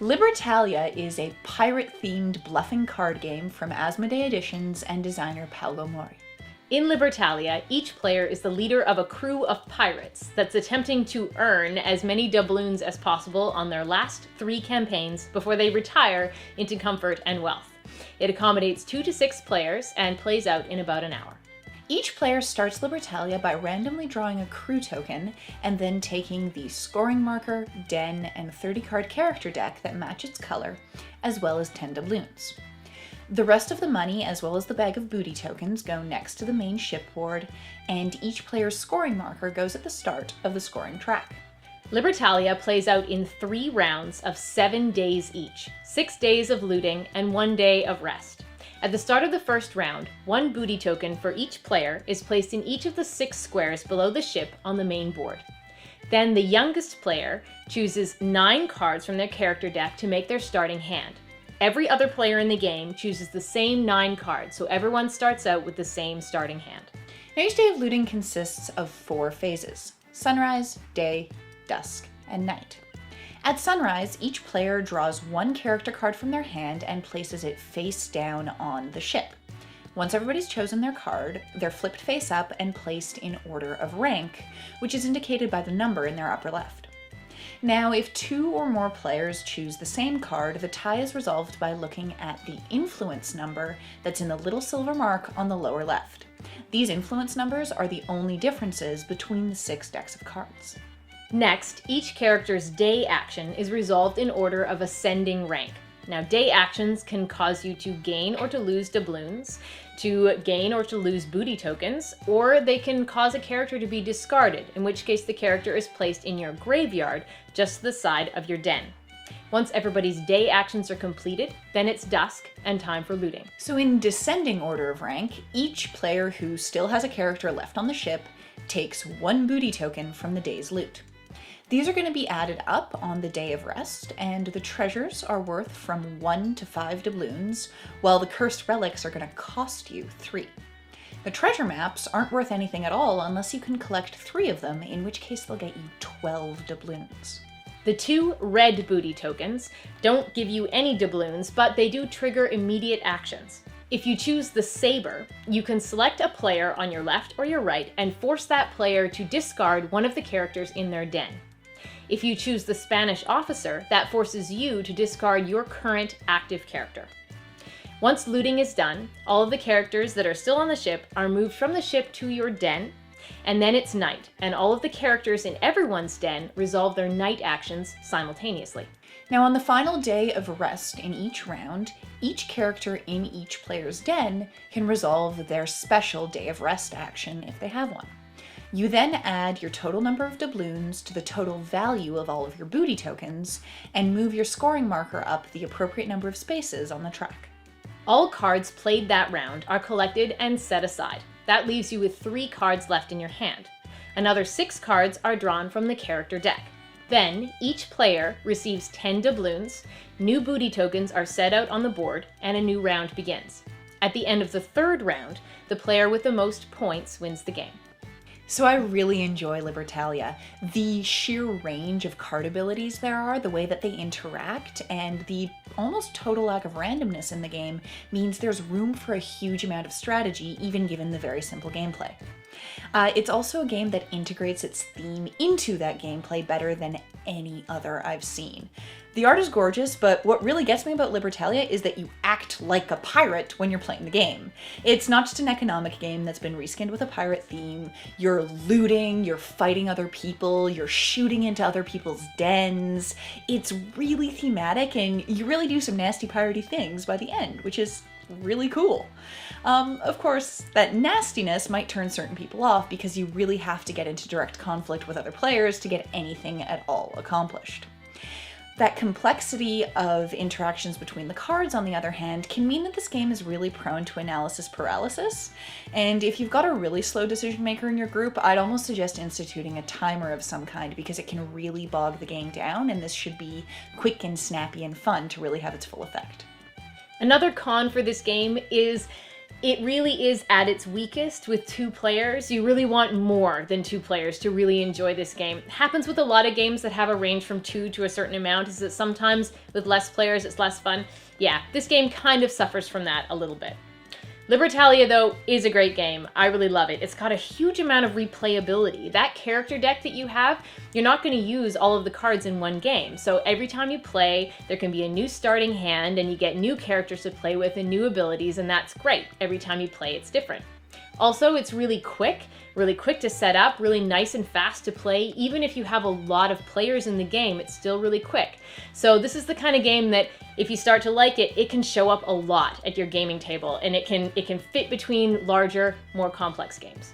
Libertalia is a pirate-themed bluffing card game from Asmodee Editions and designer Paolo Mori. In Libertalia, each player is the leader of a crew of pirates that's attempting to earn as many doubloons as possible on their last 3 campaigns before they retire into comfort and wealth. It accommodates 2 to 6 players and plays out in about an hour. Each player starts Libertalia by randomly drawing a crew token and then taking the scoring marker, den, and 30-card character deck that match its color, as well as 10 doubloons. The rest of the money, as well as the bag of booty tokens, go next to the main ship board, and each player's scoring marker goes at the start of the scoring track. Libertalia plays out in 3 rounds of 7 days each, 6 days of looting and 1 day of rest. At the start of the first round, 1 booty token for each player is placed in each of the 6 squares below the ship on the main board. Then the youngest player chooses 9 cards from their character deck to make their starting hand. Every other player in the game chooses the same 9 cards, so everyone starts out with the same starting hand. Now, each day of looting consists of 4 phases: sunrise, day, dusk, and night. At sunrise, each player draws 1 character card from their hand and places it face down on the ship. Once everybody's chosen their card, they're flipped face up and placed in order of rank, which is indicated by the number in their upper left. Now, if 2 or more players choose the same card, the tie is resolved by looking at the influence number that's in the little silver mark on the lower left. These influence numbers are the only differences between the 6 decks of cards. Next, each character's day action is resolved in order of ascending rank. Now, day actions can cause you to gain or to lose doubloons, to gain or to lose booty tokens, or they can cause a character to be discarded, in which case the character is placed in your graveyard just to the side of your den. Once everybody's day actions are completed, then it's dusk and time for looting. So in descending order of rank, each player who still has a character left on the ship takes 1 booty token from the day's loot. These are going to be added up on the day of rest, and the treasures are worth from 1 to 5 doubloons, while the cursed relics are going to cost you 3. The treasure maps aren't worth anything at all unless you can collect 3 of them, in which case they'll get you 12 doubloons. The 2 red booty tokens don't give you any doubloons, but they do trigger immediate actions. If you choose the saber, you can select a player on your left or your right and force that player to discard one of the characters in their den. If you choose the Spanish officer, that forces you to discard your current active character. Once looting is done, all of the characters that are still on the ship are moved from the ship to your den, and then it's night, and all of the characters in everyone's den resolve their night actions simultaneously. Now, on the final day of rest in each round, each character in each player's den can resolve their special day of rest action if they have one. You then add your total number of doubloons to the total value of all of your booty tokens and move your scoring marker up the appropriate number of spaces on the track. All cards played that round are collected and set aside. That leaves you with 3 cards left in your hand. Another 6 cards are drawn from the character deck. Then, each player receives 10 doubloons, new booty tokens are set out on the board, and a new round begins. At the end of the 3rd round, the player with the most points wins the game. So I really enjoy Libertalia. The sheer range of card abilities there are, the way that they interact, and the almost total lack of randomness in the game means there's room for a huge amount of strategy, even given the very simple gameplay. It's also a game that integrates its theme into that gameplay better than any other I've seen. The art is gorgeous, but what really gets me about Libertalia is that you act like a pirate when you're playing the game. It's not just an economic game that's been reskinned with a pirate theme. You're looting, you're fighting other people, you're shooting into other people's dens. It's really thematic, and you really do some nasty piratey things by the end, which is really cool. Of course, that nastiness might turn certain people off because you really have to get into direct conflict with other players to get anything at all accomplished. That complexity of interactions between the cards, on the other hand, can mean that this game is really prone to analysis paralysis. And if you've got a really slow decision maker in your group, I'd almost suggest instituting a timer of some kind because it can really bog the game down, and this should be quick and snappy and fun to really have its full effect. Another con for this game is It really is at its weakest with 2 players. You really want more than 2 players to really enjoy this game. It happens with a lot of games that have a range from 2 to a certain amount, is that sometimes with less players it's less fun. Yeah, this game kind of suffers from that a little bit. Libertalia, though, is a great game. I really love it. It's got a huge amount of replayability. That character deck that you have, you're not going to use all of the cards in one game. So every time you play, there can be a new starting hand and you get new characters to play with and new abilities, and that's great. Every time you play, it's different. Also, it's really quick to set up, really nice and fast to play. Even if you have a lot of players in the game, it's still really quick. So this is the kind of game that if you start to like it, it can show up a lot at your gaming table, and it can fit between larger, more complex games.